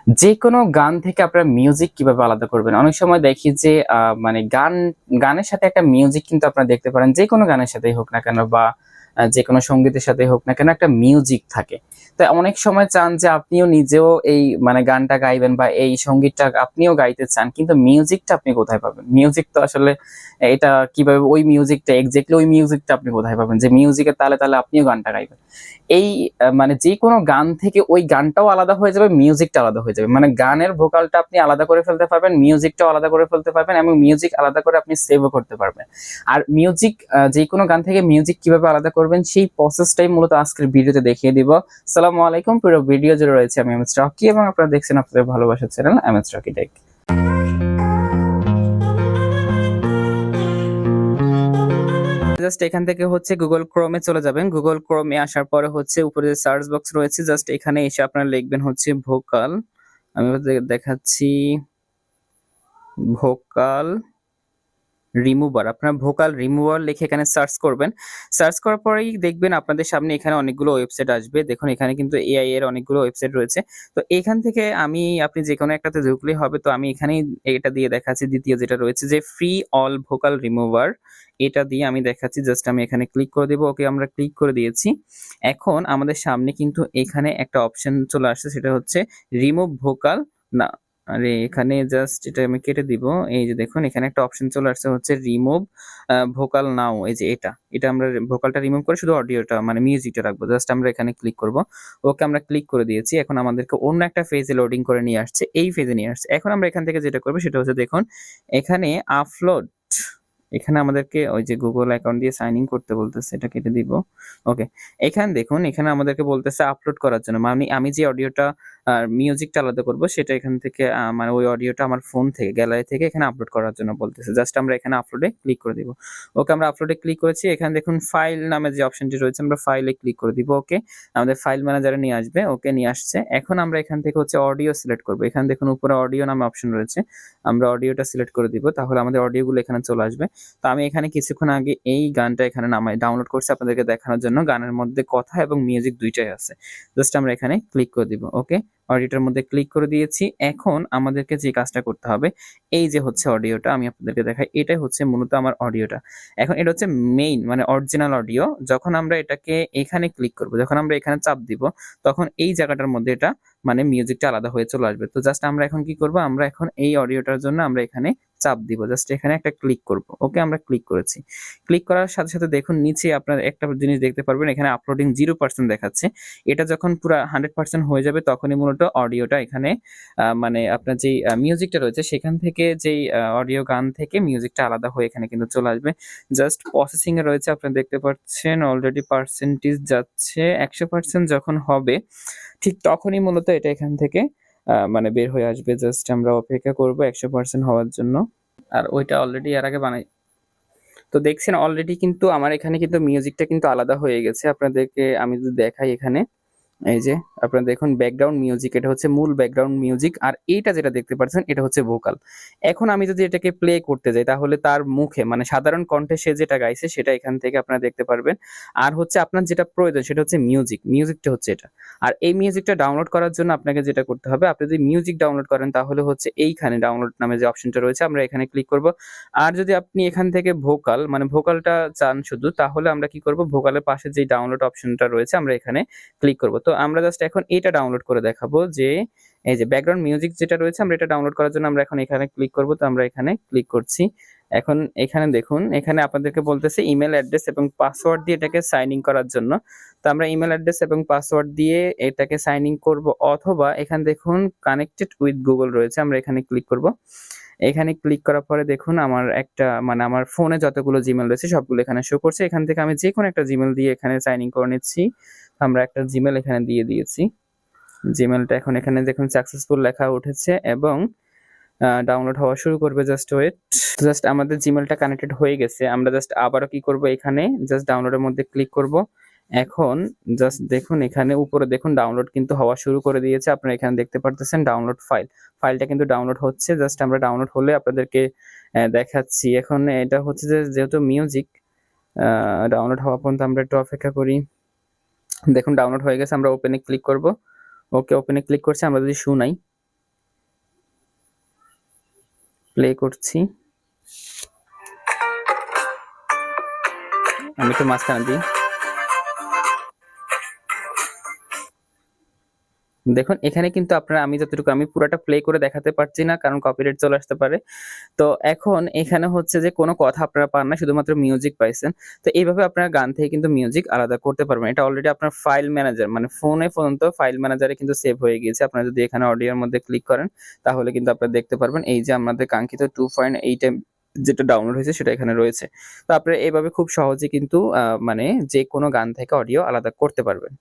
যেকোনো গান থেকে আপনারা মিউজিক কিভাবে আলাদা করবেন? অনেক সময় দেখি যে মানে গানের সাথে একটা মিউজিক কিন্তু আপনারা দেখতে পারেন। যেকোনো গানের সাথেই হোক না কেন বা যেকোনো সংগীতের সাথেই হোক না কেন একটা মিউজিক থাকে। তো অনেক সময় চান যে আপনিও নিজেও এই মানে গানটা গাইবেন বা এই সংগীতটা আপনিও গাইতে চান। কিন্তু মিউজিকটা আপনি কোথায় পাবেন? মিউজিক তো আসলে এটা কিভাবে ওই মিউজিকটা এক্সাক্টলি ওই মিউজিকটা আপনি কোথায় পাবেন? যে মিউজিকের তালে, তালে আপনিও গানটা গাইবেন। এই মানে যেকোনো গান থেকে ওই গানটাও আলাদা হয়ে যাবে, মিউজিকটা আলাদা হয়ে যাবে। মানে গানের ভোকালটা আপনি আলাদা করে ফেলতে পারবেন, মিউজিকটাও আলাদা করে ফেলতে পারবেন এবং মিউজিক আলাদা করে আপনি সেভও করতে পারবেন। আর মিউজিক যেকোনো গান থেকে মিউজিক কিভাবে আলাদা করবেন সেই প্রসেসটাই মূলত আজকের ভিডিওতে দেখিয়ে দিব। আসসালামু আলাইকুম, পুরো ভিডিও জুড়ে রয়েছে আমি এমএস রকি এবং আপনারা দেখছেন আপনাদের ভালোবাসার channel MS Rocky Tech. Just এখান থেকে হচ্ছে গুগল ক্রোমে চলে যাবেন। গুগল ক্রোমে আসার পরে হচ্ছে উপরে যে সার্চ বক্স রয়েছে জাস্ট এখানে এসে আপনারা লিখবেন হচ্ছে ভোকাল। আমি দেখাচ্ছি ভোকাল রিমুভার। আপনার ভোকাল রিমুভার লিখে এখানে সার্চ করবেন। সার্চ করার পরেই দেখবেন আপনাদের সামনে এখানে অনেকগুলো ওয়েবসাইট আসবে। দেখুন এখানে কিন্তু এআই এর অনেকগুলো ওয়েবসাইট রয়েছে। তো এখান থেকে আপনি যেকোনো একটাতে ঢুকলেই হবে। তো আমি এখানেই এটা দিয়ে দেখাচ্ছি, দ্বিতীয় যেটা রয়েছে যে ফ্রি অল ভোকাল রিমুভার, এটা দিয়ে আমি দেখাচ্ছি। জাস্ট আমি এখানে ক্লিক করে দেব। ওকে, আমরা ক্লিক করে দিয়েছি। এখন আমাদের সামনে কিন্তু এখানে একটা অপশন চলে আসছে, সেটা হচ্ছে রিমুভ ভোকাল না। আরে এখানে জাস্ট এটা আমি কেটে দিব। এই যে দেখুন এখানে একটা অপশন চলে আসছে হচ্ছে রিমুভ ভোকাল নাও। এই যে এটা আমরা ভোকালটা রিমুভ করে শুধু অডিওটা মানে মিউজিকটা রাখবো। জাস্ট আমরা এখানে ক্লিক করব। ওকে, আমরা ক্লিক করে দিয়েছি। এখন আমাদেরকে অন্য একটা ফেজে লোডিং করে নিয়ে আসছে, এই ফেজে নিয়ে আসছে। এখন আমরা এখান থেকে যেটা করবো সেটা হচ্ছে দেখুন এখানে আপলোড, এখানে আমাদেরকে ওই যে গুগল অ্যাকাউন্ট দিয়ে সাইন ইন করতে বলতেছে, এটা কেটে দিব। ওকে, এখানে দেখুন এখানে আমাদেরকে বলতেছে আপলোড করার জন্য, মানে আমি যে অডিওটা মিউজিকটা আলাদা করব সেটা এখান থেকে মানে ওই অডিওটা আমার ফোন থেকে গ্যালারি থেকে এখানে আপলোড করার জন্য বলতেছে। জাস্ট আমরা এখানে আপলোডে ক্লিক করে দিব। ওকে, আমরা আপলোডে ক্লিক করেছি। এখানে দেখুন ফাইল নামে যে অপশনটি রয়েছে আমরা ফাইলে ক্লিক করে দিব। ওকে, আমাদের ফাইল ম্যানেজারে নিয়ে আসবে। ওকে, নিয়ে আসছে। এখন আমরা এখান থেকে হচ্ছে অডিও সিলেক্ট করব। এখানে দেখুন উপরে অডিও নামে অপশন রয়েছে, আমরা অডিওটা সিলেক্ট করে দিব। তাহলে আমাদের অডিওগুলো এখানে চলে আসবে। তো আমি এখানে কিছুক্ষণ আগে এই গানটা এখানে ডাউনলোড করছি আপনাদেরকে দেখানোর জন্য। গানের মধ্যে কথা এবং মিউজিক দুইটাই আছে। জাস্ট আমরা এখানে ক্লিক করে দিব। ওকে, অডিওটার মধ্যে ক্লিক করে দিয়েছি। এখন আমাদেরকে যে কাজটা করতে হবে, এই যে হচ্ছে অডিওটা আমি আপনাদেরকে দেখাই, এটাই হচ্ছে মূলত আমার অডিওটা। এখন এটা হচ্ছে মেইন মানে অরিজিনাল অডিও। যখন আমরা এটাকে এখানে ক্লিক করব, যখন আমরা এখানে চাপ দিব, তখন এই জায়গাটার মধ্যে এটা মানে মিউজিকটা আলাদা হয়ে চলে আসবে। তো জাস্ট আমরা এখন কি করব, আমরা এখন এই অডিওটার জন্য আমরা এখানে চাপ দিব। জাস্ট এখানে একটা ক্লিক করব। ওকে, আমরা ক্লিক করেছি। ক্লিক করার সাথে সাথে দেখুন নিচে আপনারা একটা জিনিস দেখতে পারবেন, এখানে আপলোডিং 0% দেখাচ্ছে। এটা যখন পুরো 100% হয়ে যাবে তখনই মূলত অডিওটা এখানে মানে আপনার যেই মিউজিকটা রয়েছে সেখান থেকে যেই অডিও গান থেকে মিউজিকটা আলাদা হয়ে এখানে কিন্তু চলে আসবে। জাস্ট প্রসেসিং এ রয়েছে, আপনারা দেখতে পাচ্ছেন অলরেডি পার্সেন্টেজ যাচ্ছে। 100% যখন হবে ঠিক তখনই মূলত এটা এখান থেকে মানে বের হয়ে আসবে। জাস্ট আমরা অপেক্ষা করব 100% হওয়ার জন্য। আর ওইটা অলরেডি এর আগে বানাই। তো দেখছেন অলরেডি কিন্তু আমার এখানে কিন্তু মিউজিকটা কিন্তু আলাদা হয়ে গেছে। আপনাদেরকে আমি যদি দেখাই এখানে, এই যে আপনারা দেখুন ব্যাকগ্রাউন্ড মিউজিক, এটা হচ্ছে মূল ব্যাকগ্রাউন্ড মিউজিক। আর এইটা যেটা দেখতে পাচ্ছেন এটা হচ্ছে ভোকাল। এখন আমি যদি এটাকে প্লে করতে যাই তাহলে তার মুখে মানে সাধারণ কণ্ঠে সে যেটা গাইছে সেটা এখান থেকে আপনারা দেখতে পারবেন। আর হচ্ছে আপনার যেটা প্রয়োজন সেটা হচ্ছে মিউজিকটা হচ্ছে এটা। আর এই মিউজিকটা ডাউনলোড করার জন্য আপনাকে যেটা করতে হবে, আপনি যদি মিউজিক ডাউনলোড করেন তাহলে হচ্ছে এইখানে ডাউনলোড নামে যে অপশনটা রয়েছে আমরা এখানে ক্লিক করব। আর যদি আপনি এখান থেকে ভোকাল মানে ভোকালটা চান শুধু, তাহলে আমরা কি করব, ভোকালের পাশে যে ডাউনলোড অপশনটা রয়েছে আমরা এখানে ক্লিক করব। তো আমরা জাস্ট এখন এটা ডাউনলোড করে দেখাবো যে এই যে ব্যাকগ্রাউন্ড মিউজিক যেটা রয়েছে আমরা এটা ডাউনলোড করার জন্য আমরা এখন এখানে ক্লিক করব। তো আমরা এখানে ক্লিক করছি। এখন এখানে দেখুন এখানে আপনাদেরকে বলতেছে ইমেল অ্যাড্রেস এবং পাসওয়ার্ড দিয়ে এটাকে সাইন ইন করার জন্য। তো আমরা ইমেল অ্যাড্রেস এবং পাসওয়ার্ড দিয়ে এটাকে সাইন ইন করব, অথবা এখানে দেখুন কানেক্টেড উইথ গুগল রয়েছে, আমরা এখানে ক্লিক করব। এখানে ক্লিক করার পরে দেখুন আমার একটা মানে আমার ফোনে যতগুলো জিমেল রয়েছে সবগুলো এখানে শো করছে। এখান থেকে আমি যে কোনো একটা জিমেল দিয়ে এখানে সাইন ইন করে নিচ্ছি। আমরা একটা জিমেল এখানে দিয়ে দিয়েছি। জিমেলটা এখন এখানে দেখুন সাকসেসফুল লেখা উঠেছে এবং ডাউনলোড হওয়া শুরু করবে। Just wait. জাস্ট আমাদের জিমেলটা কানেক্টেড হয়ে গেছে। আমরা জাস্ট আবারও কি করব, এখানে জাস্ট ডাউনলোডের মধ্যে ক্লিক করব। এখন জাস্ট দেখুন এখানে উপরে দেখুন ডাউনলোড কিন্তু হওয়া শুরু করে দিয়েছে। আপনারা এখানে দেখতে পারতেছেন ডাউনলোড ফাইলটা কিন্তু ডাউনলোড হচ্ছে। জাস্ট আমরা ডাউনলোড হলে আপনাদেরকে দেখাচ্ছি। এখন এটা হচ্ছে যে যেহেতু মিউজিক ডাউনলোড হওয়া পর্যন্ত আমরা একটু অপেক্ষা করি। দেখুন ডাউনলোড হয়ে গেছে, আমরা ওপেনে ক্লিক করব। ওকে, ওপেনে ক্লিক করছি। আমরা যদি শুনাই, প্লে করছি, আমি একটু মাঝখানে দিই। দেখুন এখানে কিন্তু আপনারা, আমি যতটুকু, আমি পুরাটা প্লে করে দেখাতে পারছি না কারণ কপিরাইট চলে আসতে পারে। তো এখন এখানে হচ্ছে যে কোনো কথা আপনারা পান না, শুধুমাত্র মিউজিক পাইছেন। তো এইভাবে আপনারা গান থেকে কিন্তু মিউজিক আলাদা করতে পারবেন। এটা অলরেডি আপনার ফাইল ম্যানেজার, মানে ফোনে পর্যন্ত ফাইল ম্যানেজারে কিন্তু সেভ হয়ে গিয়েছে। আপনারা যদি এখানে অডিওর মধ্যে ক্লিক করেন তাহলে কিন্তু আপনারা দেখতে পারবেন এই যে আমাদের কাঙ্ক্ষিত 2.8 এম যেটা ডাউনলোড হয়েছে সেটা এখানে রয়েছে। তো আপনারা এভাবে খুব সহজে কিন্তু মানে যেকোনো গান থেকে অডিও আলাদা করতে পারবেন।